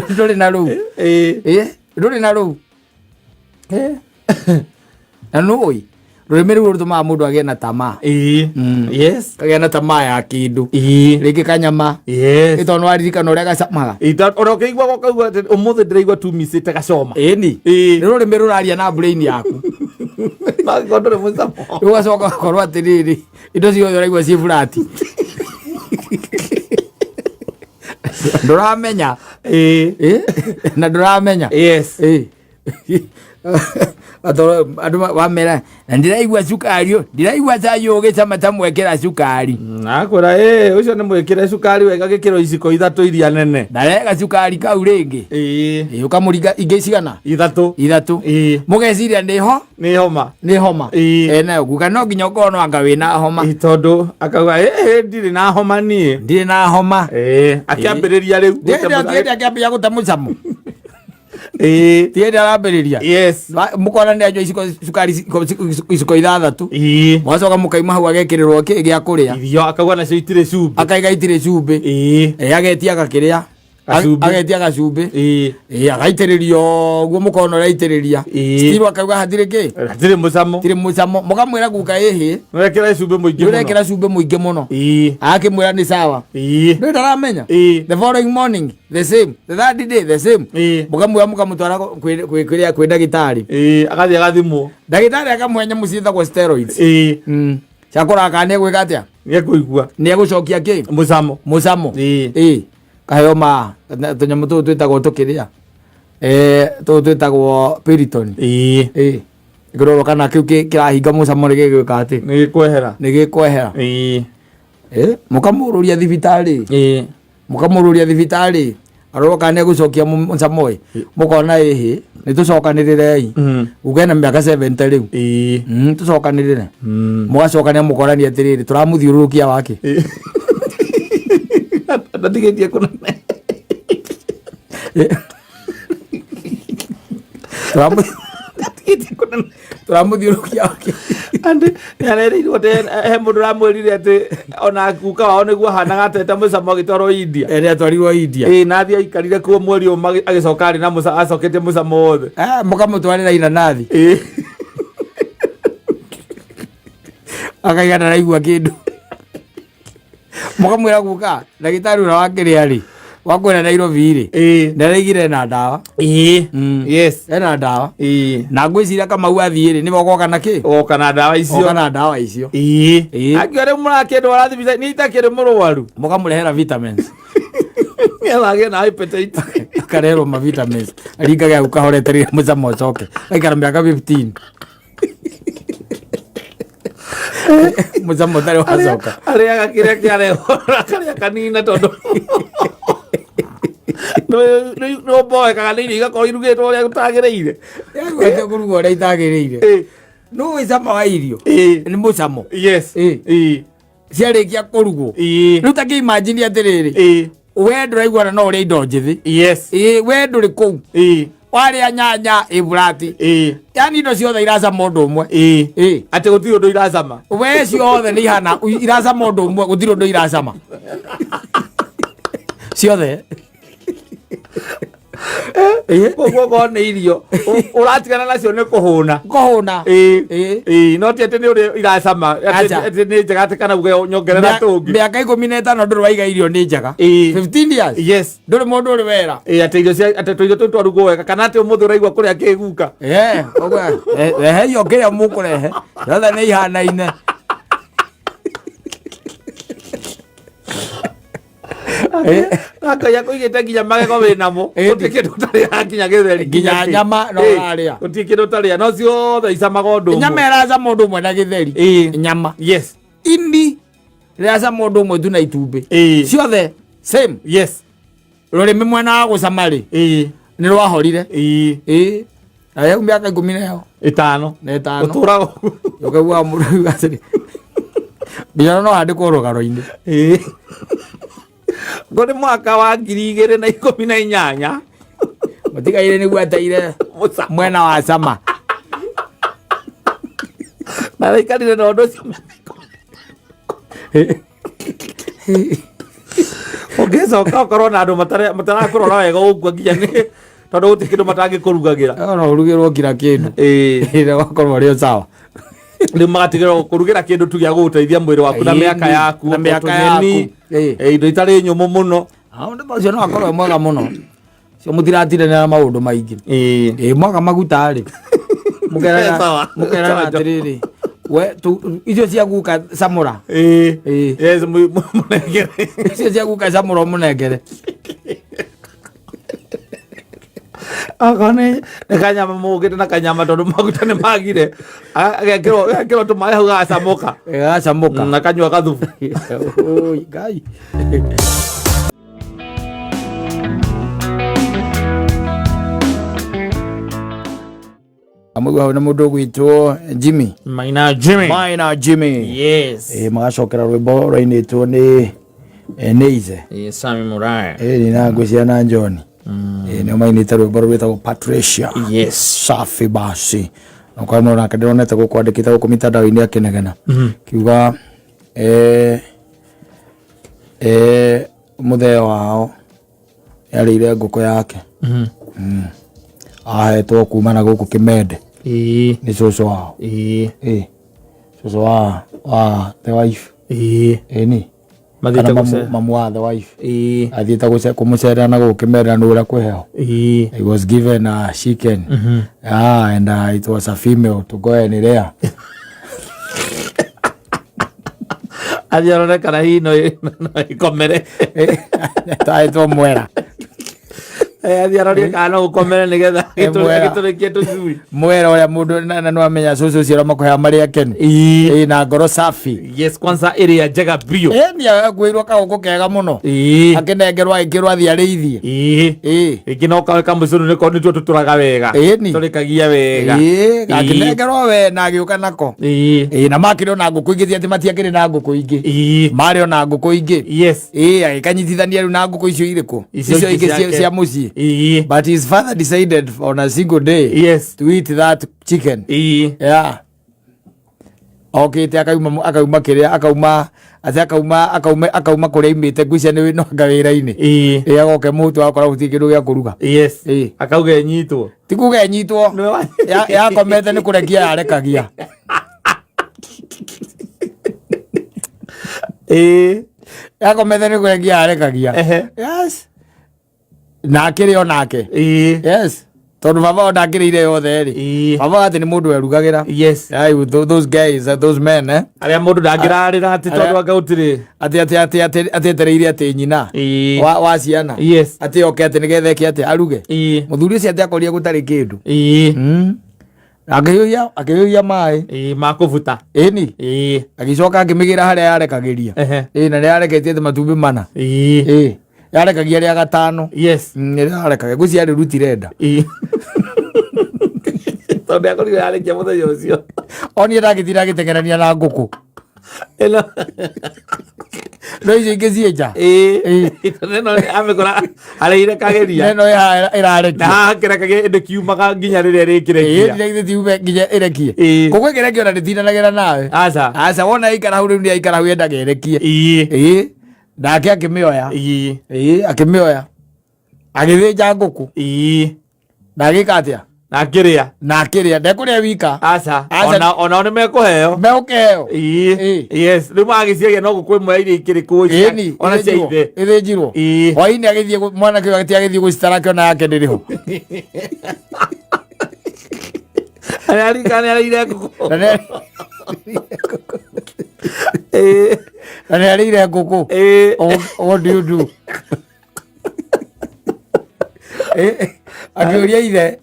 ndũrĩ na rũu na nũĩ rũrĩmĩ rũu rũtũmaga mũndũ agĩe na tamaa agĩa na tamaa ya kĩndũ rĩngĩ kanyama tondũ nĩwaririkana ũrĩa gacamaga ona ũkĩigua gũkauga ũmũthĩ ndĩraigua tumicĩte gacoma nĩ rũrĩmĩ rũraria na brain yaku ũgacoka ũgakorwo atĩrĩrĩ indo ciothe ũraigua ciĩ burati ndũramenya na ndũramenya andũ wamera na ndĩraigua cukari ndĩraigua cai ũgĩcama ta mwekĩra cukari nakwĩra ũcio nĩ mwĩkĩre cukari wega gĩkĩro iciko 3 iria nene ndarega cukari kau rĩngĩ ũkamũringa ingĩ cigana 3 mũgeciria nĩ homa nayo guka no nginya ũkorwo no anga wĩna homa tondũ akauga ndirĩ na homa niĩ akĩambĩrĩria rĩu akĩambĩrĩria gũte mũcamo tiende arambĩrĩria mũkona nĩ anyua cukari iciko ithathatũ mwacoka mũkaima hau agekĩrĩrwo gĩa kũrĩa irio akauga nacio itirĩ cumbĩ akaiga itirĩ cumbĩ agetia gakĩrĩa agetia gacumbĩ agaitĩrĩrio guo mũkona ũraitĩrĩria still akauga hatirĩ kĩ hatirĩ mũcamo mũkamwĩra guka ĩhĩ ũrekĩra cumbĩ mũingĩ mũno akĩmwĩra nĩ sawa ndũĩ ndaramenya the following morning the same the third day the same mũkamwĩra mũkamũtwara kwĩ ndagĩtarĩ agathiĩ agathimwo ndagĩtarĩ akamũhe nyamũ ciĩtagwo steroids ciakũraga kana nĩegwĩka atĩa nĩekũigua nĩegũcokia kĩ mũcamo kaheo tũnyamũ tũu twĩtagwo tũkĩrĩa tũu twĩtagwo piriton ngĩrorwo kana kĩu kĩrahinga mũcamo nĩgĩgwĩka atĩ nĩgĩkwehera mũkamũrũria thibitarĩ arorwo kana nĩegũcokia mũcamo mũkona ĩhĩ nĩtũcokanĩrĩrei uga ena mĩaka 70 rĩu tũcokanĩrĩre mũgacokania mũkorania atĩrĩrĩ tũramũthiũrũrũkia wake ndatigĩtie kũnene tũramũthiũrũkia wake andĩ nĩarereirwo he mũndũ ũramwĩrire atĩ ona guka wao nĩguo ahanaga atete mũcamo agĩtwarwo India nĩatwarirwo India na athiĩ aikarire kuo mweri ũmwe agĩcoka arĩ na acokete mũcamo wothe mũkamũtwarĩra inanathi akaiga ndaraigua kĩndũ mũkamwĩra guka ndagĩtarĩ ũrĩa wakĩrĩa-rĩ wakwĩra Nairobi-rĩ ndaraigire na ndawa ena ndawa na ngwĩciria Kamau athiĩ-rĩ nĩwe ũgoka na kĩ oka na ndawa icio akĩore mũrakĩndwara thibitarĩ nĩ itakĩrĩ mũrwaru mũkamũrehera vitamins nĩagagĩa na appetite akarerwo ma vitamins aringage hau kahoreterire mũcamo ũcoke aikara mĩaka 15 mũcamo ũtarĩ wacoka arĩaga kĩrĩa kĩarehwo akarĩa kanina tondũ no boy kana nini igakorwo irugĩtwo ũrĩa gũtagĩrĩire kũruga ũrĩa itagĩrĩire no wĩcama wa irio nĩ mũcamo ciarĩkia kũrugwo rĩu ta kĩimagine atĩrĩrĩ we ndũraiguana no ũrĩa indo njĩthĩ we ndũrĩ kũu warĩa nyanya burati yani indo ciothe iracama ũndũ ũmwe atĩ gũtirĩ ũndũ iracama we ciothe nĩ ihana iracama ũndũ ũmwe gũtirĩ ũndũ iracama ciothe koguo nĩ irio ũratigana nacio nĩ kũhũna no ti atĩ nĩ ũrĩa iracama atĩ nĩ njega atĩ kana uge nyongerera tũngĩ mĩaka 15 ndũrĩ waiga irio nĩ njega 15 years ndũrĩ mũndũ ũrĩ wera atĩ irio tũu twarugwo wega kana atĩ ũmũthĩ ũraigua kũrĩa kĩguka rehe iyo kĩrĩa mũkũrehe yothe nĩ ihanaine Akaya kũigĩte nginya magego wĩnamo gũtirĩ kĩndũ ũtarĩa nginya gĩtheri nginya nyama no ũrarĩa gũtirĩ kĩndũ ũtarĩa no ciothe icamaga ũndũ ũmwe nyama ĩracama ũndũ ũmwe na gĩtheri nyama ini rĩracama ũndũ ũmwe tu na itumbĩ ciothe same rũrĩmĩ mwena wa gũcama-rĩ nĩ rwahorire rĩu mĩaka 15 ũtũraga ũkaigua mũndũ atĩrĩ nginya no handĩkwo rũgaro-inĩ ngoni mwaka wa 2018 mũtigaire nĩguo ateire mwena wa cama na raikarire na ũndũ ũcio ũngĩcoka ũkorwo na andũ matarakũrora wega ũguo nginya nĩ tondũ gũtirĩ kĩndũ matangĩkũrugagĩra no ũrugĩrwo kira kĩndũ ũgakorwo ũrĩ o sawa rĩu magatigĩrwo kũrugĩra kĩndũ tu gĩa gũgũteithia mwĩrĩ waku na mĩaka yaku indo itarĩ nyũmũ mũno ũndũ ũcio no akorwo mwega mũno cio mũtiratiranĩra maũndũ maingĩ mwaga maguta-rĩ mũkeraga atĩrĩrĩ icio cia guka samũra icio cia guka samũra mũnengere akone nĩ kanyama mũgĩte na kanyama tondũ maguta nĩ magire agekĩrwo tũmaĩ hau gacamũka na kanyua gathubu Ngai amwe hau na mũndũ ũgwĩtwo Jimmy Maina Jimmy magacokera rwĩmbo rwainĩtwo nĩ Neize Sami Murai nĩ na ngwĩciria na John nä mainä rwä mbo rwä tagwo Patricia. Safi basi kwa må nake ndä ronete gå kwandä kä te gå kå mitandao-inä akä negena kiuga må theo wao yarä ire ngå kå yake ahetwo kumana gå kå kä mende nä cåcå wao cåcå wa the wife ni mamu wa the wife athiĩte kå må cerera na gå kä merera nä å rä a kwä heo. He was given a chicken and it was a female to go and rare. Athia kana hii no ikomere taĩtwo mwera athia kana gå komere nä getha gä tå rä kie tå cui mwera å rä a må ndå na no amenya cåcå ũcio makåhea marä akeni na ngoro safi. Kwanza ä a njega biå nä aguä irwo kaå kå kega må no akenengerwo agä kä rwo athiä arä ithie rä ngä no kawe kamå cå nä tuo tå tå raga wega tå rä kagia wega akä nengerwo we na agä å ka nako na makä rä ona ngå kå ingä thi atä matiakä rä na ngå kå ingä marä ona ngå kå ingä agä kanyitithania rä u na ngå kå icio irä kå icio ingä cia må ciä. But his father decided on a single day to eat that chicken. Okite akauma kiria akauma kuria imite ngwicia ni no ngawira-ini agoke mutu akora guti kindu gia kuruga akauga nyitwo ti kuga nyitwo yakomete ni kurekia yarekagia yakomete ni kurekia yarekagia na akĩrĩ onake tondũ baba o ndakĩrĩire yothe rĩ baba atĩ nĩ mũndũ werugagĩra those guys those men arĩa mũndũ ndangĩrarĩra atĩ tondũ anga gũtirĩ atĩ etereire atĩ nyina wa ciana atĩ oke atĩ nĩgetha eke atĩ aruge mũthuri ũcio atĩ akorire gũtarĩ kĩndũ akĩhiũhia maĩ ma kũbuta agĩcoka akĩmĩgĩra harĩa yarekagĩria na nĩ yareketie atĩ matumbĩ mana yarekagia rĩa gatano yarekagia ngwĩci yarĩ rutire nda tondũ akorire yarekia mũthenya ũcio onire ndagĩthire agĩteng'erania na ngũkũ no icio ingĩ ciĩ nja amĩkora areire kageria ĩno ĩrarekia haha kĩrekagia ĩndĩ kiumaga nginya rĩrĩa rĩkĩrekia tiume nginya ĩrekie kũguo ĩkĩrekia ona ndĩtindanagĩra nawe aca wona aikara hau rĩu nĩ aikara hau yendaga ĩrekie nake akĩmĩoya akĩmĩoya agĩthĩnja ngũkũ na agĩka atĩa na akĩrĩa ndekũrĩa wika onao nĩ mekũheo rĩu magĩciagia no ngũkũ ĩmwe iria ikĩrĩ kũu ona cia ithe ĩthĩnjirwo hwainĩ agĩthiĩ mwanake ũyũ agĩthiĩ gũcitara akĩona yake ndĩrĩ ho nĩ areire ngũkũ na nĩ arĩire ngũkũ what do you do akĩũria ithe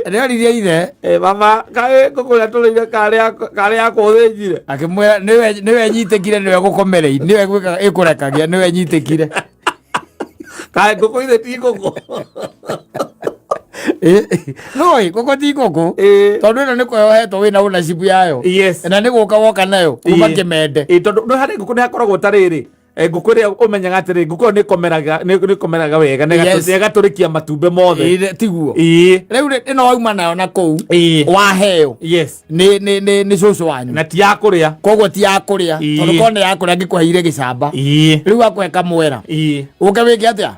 nĩ oririe ithe mama kaĩ ngũkũ ũrĩa tũrĩire karĩ yakũthĩnjire akĩmwĩra nĩwe nyitĩkire nĩwe gũkomerei nĩwe ĩkũrekagia nĩwe nyitĩkire kaĩ ngũkũ ithe ti ngũkũ no ngũkũ ti ngũkũ tondũ ĩno nĩ kũhehetwo wĩna ownership yayo na nĩ gũka woka nayo kuma kĩmende tondũ nĩ harĩ ngũkũ nĩ hakoragwo tarĩrĩ ngũkũ ĩrĩa ũmenyaga atĩrĩ ngũkũ ĩyo nĩ ĩkomeraga wega na ĩgatũrĩkia matumbĩ mothe tiguo rĩu ĩno wauma nayo na kũu waheo nĩ cũcũ wanyu na ti ya kũrĩa koguo ti ya kũrĩa tondũ korwo nĩ ya kũrĩa angĩkũheire gĩcamba rĩu akũhe kamwera ũke wĩke atĩa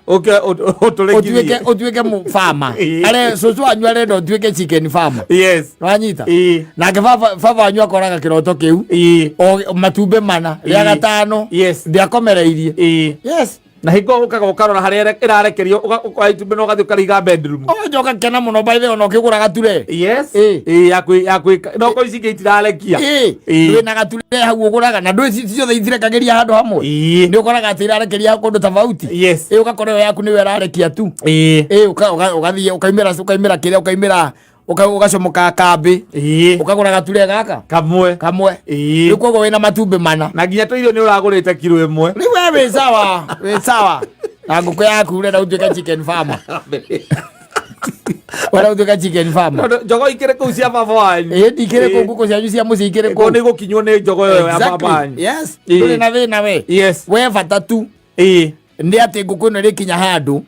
ũtuĩke mũbama arĩa cũcũ wanyu arenda ũtuĩke chicken farmer wanyita nake baba wanyu akoraga kĩroto kĩu matumbĩ mana rĩa gatano ndĩakomereirie na hingo ũkaga ũkarora harĩa ĩrarekerio ũkoya itumbĩ na ũgathiĩ ũkarĩiga bedroom njoka kena mũno by the way ona ũkĩgũra gature no ici ingĩ itirarekia wĩna gature hau ũgũraga na ndũĩ ciothe itirekagĩria handũ hamwe nĩ ũkoraga atĩ irarekeria kũndũ tofauti ũgakora ĩyo yaku nĩwe ĩrarekia tu ũgathiĩ ũkaimĩra kĩrĩa ũkaimĩra ugacomoka kambĩ ukagũra gature gaka kamwe rĩu koguo wĩna matumbĩ mana na nginya tũirio nĩ ũragũrĩte kiro ĩmwe rĩu we wĩ sawa na ngũkũ yaku ũrenda ũtuĩke chicken farmer wala ũtuĩke chicken farmer njogo ikĩrĩ kũu cia baba wanyu ndikĩrĩ kũu ngũkũ cianyu cia mũciĩ ikĩrĩ kũu nĩ gũkinywo nĩ njogo ĩyo ya baba wanyu ndũrĩ na thĩna we bata tu nĩ atĩ ngũkũ ĩno ĩrĩkinya handũ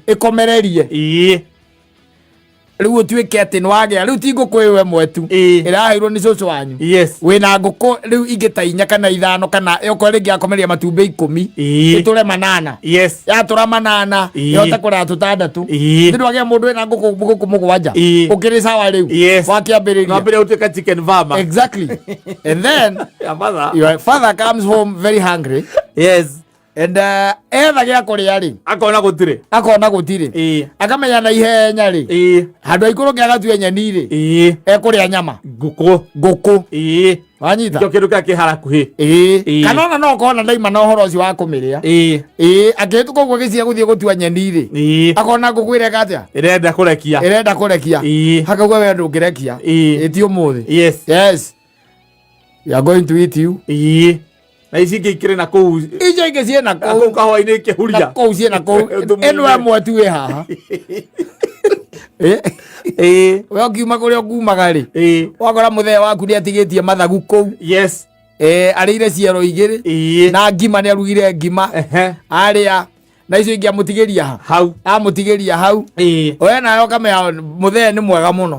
ikomererie riu utuike ati nwagea riu ti nguku iwe mwetu iraheirwo ni cucu wanyu wina nguku riu ingitainya kana 5 kana yoko ringi akomeria matumbi 10 iture 8 yatura 8 yota kuria 6 ndu agia mundu wina nguku 7 ukiri sawa riu wakiambiriria nwambire utuika chicken farmer exactly and then your father comes home very hungry and etha gya kuria ri akona gutire akamenya na ihenya ri handu aikuru gya gatue nyeni ri ekuria nyama nguku wanyita kyo kindu kia kiharakuhi kana no kona ndaima no horo ucio wa kumiria agitu koguo gisia guthie gutua nyeni ri akona nguku ire gatia irenda kurekia hakauga we ndungirekia iti umuthi yes we are going to eat you na ici ngikire na kou ije ngezie na kou kahwa-ini kihuria na kou cie na kou eno mwetu we haha we ukiuma kuria ukumaga ri wakora muthee waku ni atigitie mathagu kou arire ciero 2 na ngima ni arugire ngima aria na icio ingi amutigiria hau we nayo kamenya muthee ni mwega muno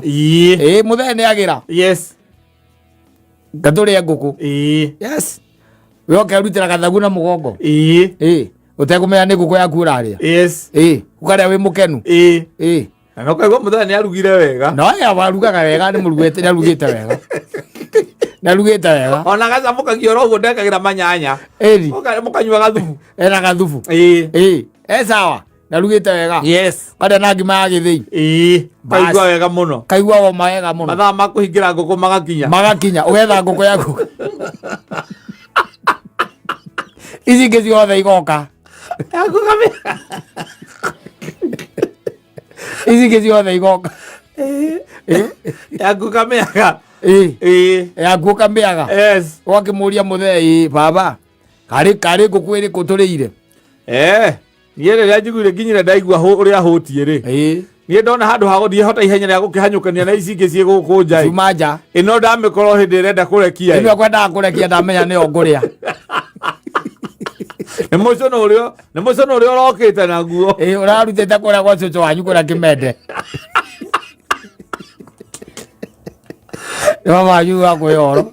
muthee ni agira ngaturia nguku we ukerutira gathagu na mugongo utekumenya ni nguku yaku uraria ukaria wi mukenu na no kaigua muthee ni arugire wega no ya warugaga wega ni murugite ni arugite wega ona gacamukagia ro uguo ndekagira manyanya mukanyua gathubu ena gathubu sawa narugite wega wada na ngima ya githii kaigua wega muno kaigua woma wega muno mathaa ma kuhingira nguku magakinya ugetha nguku yaku ici ingĩ ciothe igoka ici ingĩ ciothe igoka yaku kamĩaga yaku ũkamĩaga ũgakĩmũria muthee baba karĩ ngũkũ ĩrĩkũ tũrĩire niĩ rĩrĩa njiguire nginyire ndaigua ũrĩa hũtie rĩ niĩ ndona handũ ha gũthiĩ hota ihenya rĩa gũkĩhanyũkania na ici ingĩ ciĩ gũkũ nja cuma nja ĩno ndamĩkorwo hĩndĩ ĩrenda kũrekia ĩno ekwendaga kũrekia ndamenya nĩyo ngũrĩa nĩ mũcono ũrĩa ũrokĩte naguo ũrarutĩte kũrĩa gwa cũcũ wanyu kũrĩa kĩmende nĩ mama wanyu wa kwĩyoro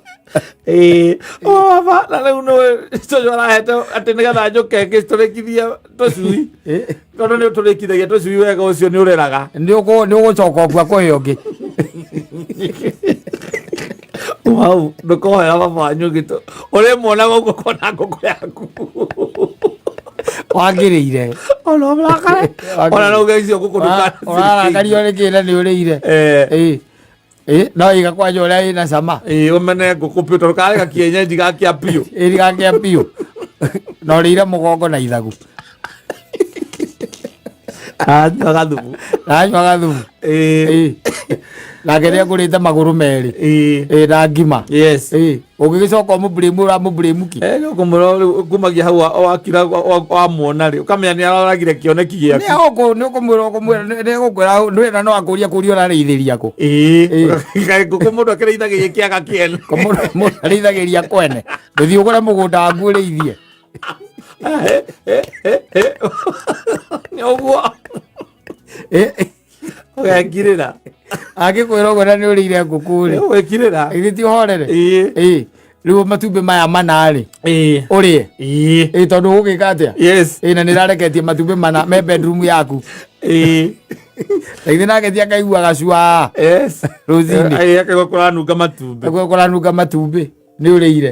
baba na rĩu nĩ cũcũ arahete atĩ nĩgetha njũke ngĩtũrĩkithia tũcui tondũ nĩ ũtũrĩkithagia tũcui wega ũcio nĩ ũreraga nĩ ũgũcoka ũkua kũhĩa ũngĩ wau ndũkohera baba wanyu gĩtũ ũrĩmuonaga ũguo kona ngũkũ yaku wagĩrĩire ona no gaicio ngũkũ ũrarakario nĩ kĩna nĩ ũrĩire no iga kwanja ũrĩa ĩna cama ũmene ngũkũ piũ tondũ karĩ gakienyenji gakia piũ gakia piũ na ũrĩire mũgongo na ithagu anyua gathubu nake nĩ ekũrĩte magũrũ merĩ na ngima ũngĩgĩcoka mũmbũrĩmu ũramũmbũrĩmu ki kumagia hau wakira wamuona rĩ ũkamenya nĩ aroragire kĩoneki gĩaku nĩ ũgũkwĩra ndwĩna no akũria kũria ũrarĩithĩria kũ ngũkũ mũndũ akĩrĩithagĩria kĩaga kĩene mũndũ arĩithagĩria kwene ndũthiĩ ũgũre mũgũnda waku ũrĩithie ũguo ũgekirĩra angĩkwĩra ũguo na nĩ ũrĩire ngũkũ rĩ ũgekirĩra ĩgĩti ũhorere rĩu matumbĩ maya mana rĩ ũrĩe tondũ ũgĩka atĩa na nĩ rareketie matumbĩ mana me bedroom yaku ĩgĩthi nake ti akaigua gacua rũcinĩ akaigua kũranunga matumbĩ nĩ ũrĩire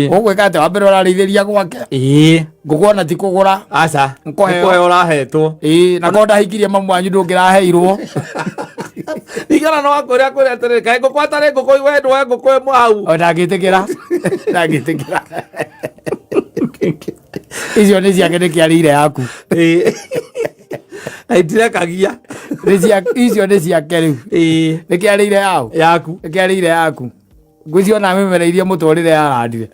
ũgwĩka atĩa wambere ũrarĩithĩria gwake ngũkũ ona ti kũgũra aca nĩkũheo ũrahetwo na ko ndahikirie mamu wanyu ndũngĩraheirwo igana no akwĩra atĩrĩrĩ kaĩ ngũkũ atarĩ ngũkũ we ndwoe ngũkũ ĩmwe hau ndangĩtĩkĩra icio nĩ ciake nĩ kĩarĩire yaku aitirekagia icio nĩ ciake rĩu nĩ kĩarĩire yaku nĩ kĩarĩire yaku ngwĩcio na mĩmereirie mũtũrĩre yarandire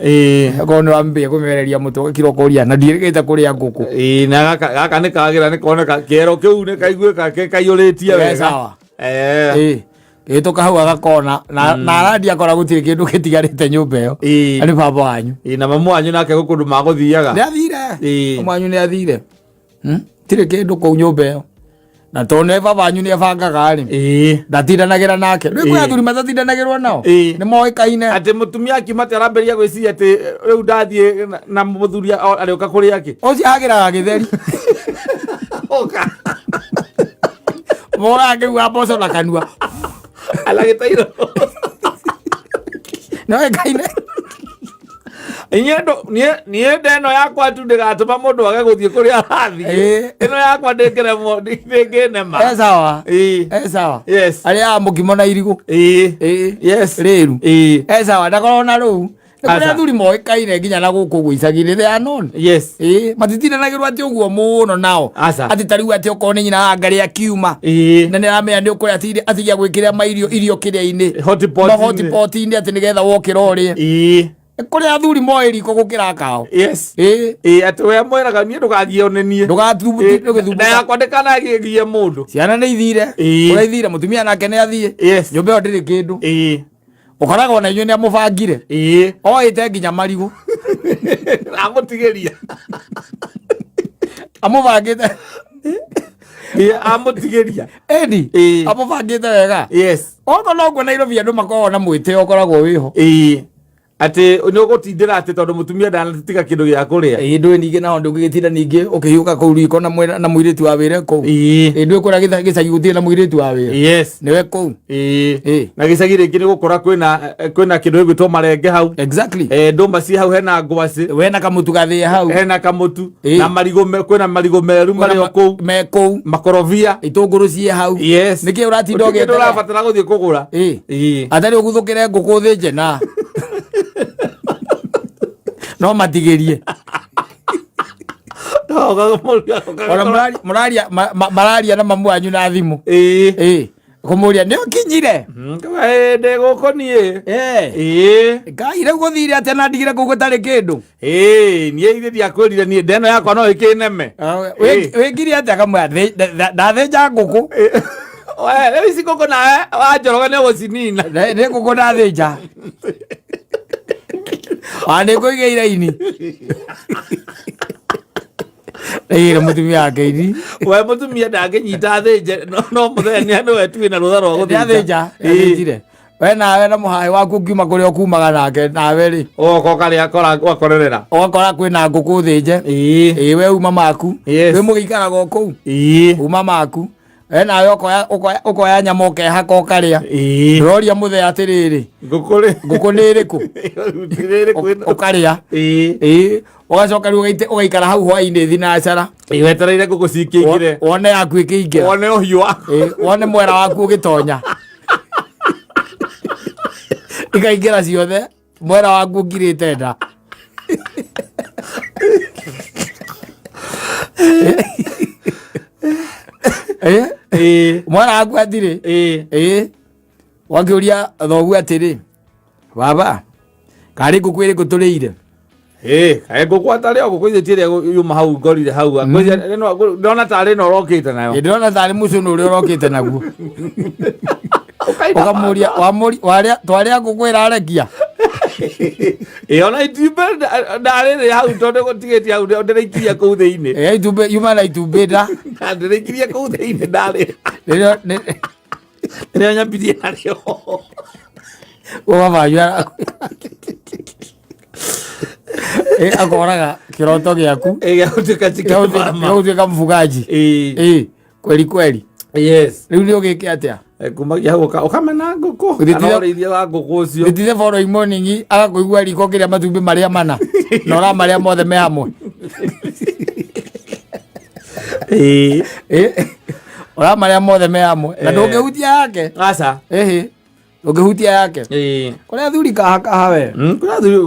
korwo nĩ wambia kũmereria mũtũ kĩroko ũria na ndirĩgĩte kũrĩa ngũkũ na gaka nĩ kagĩra nĩ koneka kĩero kĩu nĩ kaiguĩka kaiyũrĩtie wega gĩtũka hau agakona na arandi akora gũtirĩ kĩndũ gĩtigarĩte nyũmba ĩyo nĩ baba wanyu na mamu wanyu nake gũkũndũ magũthiaga nĩ athire mamu wanyu nĩ athire tire kindu ku nyumba iyo na tone baba nyu ni abangaga ri ndatindanagira nake rä kwä athuri matatindanagira nao nä moĩkaine atä må tumia akimate aramberia gwĩciria atä rä u ndathiä na mũthuri arä å ka kå rä akä å cio agä gä theri mora ngä mboco na kanua alagä tairo noĩkaine niä ndeno yakwa tu ndägatũma må ndå age gå thiä kå rä a arathiä ä no yakwa ndä ngä remwo ndä nema sawa arä a må kimo na irigå rä ru sawa ndakorwo na rå u nä kå rä athuri moĩkaine nginya na gå kå gå icagi-inä rä anon matitindanakä rwo atä å guo må no nao atä tarä u atä okorwo nä nyina ngarä akiuma na nä ramenya nä å kå rä atigia gwä kä rä a irio kä rä a-inä hotipoti-inä atä nä getha wokä ra å rä e kuri athuri moe riko gukira kao ati we moeraga nie ndugathiĩ onenie ndugathubuti na yakwa ndikanagigie mundu ciana nĩ ithire kũrĩa ithire mũtumia nake nĩ athiĩ nyũmba ĩyo ndĩrĩ kĩndũ ũkoraga ona inyuĩ nĩ amũbangire oĩte nginya marigũ amũtigĩria amũbangĩte amũtigĩria ĩni amũbangĩte wega okorwo noguo Nairobi andũ makoragwo na mwĩtĩo ũkoragwo wĩho ati nä å gå tindä ra atä tondå må tumia ndanatiga kä ndå gä a kå rä a ndå ningä na ndå ngä gä tinda ningä å kä hiå ka kå u riko na må irä tu wa wä re kå u ndå kå ra gä cagi gå tirä na må irä tu wa wä re nä we kå u na gä cagi rä ngä nä gå kora kwä na kä ndå gä gwä two marenge hau ndå mba ci hau hena ngwacä wena kamå tu gathä hau hena kamå tu na kwä na marigå meru marä o kå u me kå u makorobia itå ngå rå ciä hau nä kä å ratinda å gä ndå rabatara gå thiä kå gå ra atarä å guthå kä re ngå kå thä nje na no matigĩrie mararia na mamu wanyu na thimũ kũmũria nĩ ũkinyire ndĩ gũkũ niĩ ngai rĩu gũthire atĩ na ndigire kũu gũtarĩ kĩndũ niĩ ithe ndiakwĩrire niĩ ndeno yakwa no ĩkĩneme wĩkire atĩa kamwe ndathĩnja ngũkũ rĩu ici ngũkũ nawe wanjoroga nĩ gũcinina nĩ ngũkũ ndathĩnja nä kå igä iraini ä må tumia wake ini we må tumia ndangä nyita thä nje no må thenya nä we tuä na rå tha rwa gå thä njire we nawe na må haä waku ngiuma kå rä a å kumaga nake nawe rä oka karä a wakorerera ogakora kwä na ngå kå thä nje we uma maku wä må gä ikaraga o kå u uma maku nawe ũkoya nyama ũkehaka ũkarĩa ndũroria mũthee atĩrĩrĩ ngũkũ nĩ ĩrĩkũ ũkarĩa ũgacoka rĩu ũgaikara hau hwainĩ thinacara wetereire ngũkũ cikĩingĩre wone yaku ĩkĩingĩra wone ũhiũ waku wone mwera waku ũgĩtonya ikaingĩra ciothe mwera waku ũkirĩte nda mwana waku atirĩ wakĩũria thoguo atĩrĩ baba karĩ ngũkũ ĩrĩkũ tũrĩire kaĩ ngũkũ atarĩ o ngũkũ ithĩtie ĩrĩa yuma hau ngorire hau ndĩrona tarĩ no ũrokĩte nayo ndĩrona tarĩ mũcũnũ ũrĩa ũrokĩte naguo ũkamũria twarĩa ngũkũ ĩrarekia ona itumbĩ ndarĩrĩ hau tondũ gũtigĩtie hau ndĩraikiria kũu thĩinĩ itumbĩ yuma na itumbĩ nda ndĩraikirie kũu thĩinĩ ndarĩ rĩrĩa nyambirie narĩo ũgabanyu akoraga kĩroto gĩaku gĩgũtuĩka mũbuganji kweli rĩu nĩ ũgĩke atĩa kumagia hau ũkamena ngũkũ kana ũrĩithia wa ngũkũ ũcio gĩtithe following morning agakũigua riko kĩrĩa matumbĩ marĩa mana na ũramarĩa mothe me hamwe ũramarĩa mothe me hamwe na ndũngĩhutia yake aca ndũngĩhutia yake kũrĩa athuri kahakaha we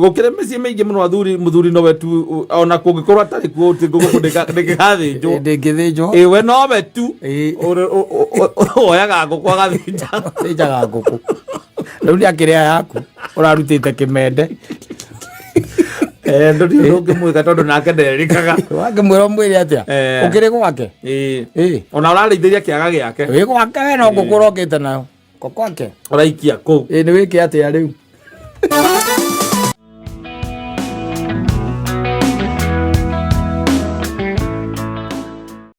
gũkĩrĩ mĩciĩ mĩingĩ mũno mũthuri nowe tu ona kũngĩkorwo atarĩ kuo ndĩngĩgathĩnjwo ndĩngĩthĩnjwo we nowe tu oyaga ngũkũ agathĩnjaga ngũkũ rĩu nĩ akĩrĩa yaku ũrarutĩte kĩmende ndũngĩmwĩka tondũ nake nderĩkaga wakĩmwĩra mwĩre atĩa ũkĩrĩ gwake ona ũrarĩithĩria kĩaga gĩake wĩ gwake we no ngũkũ ũrokĩte nayo gwake ũraikia kũu nĩ wĩke atĩa rĩu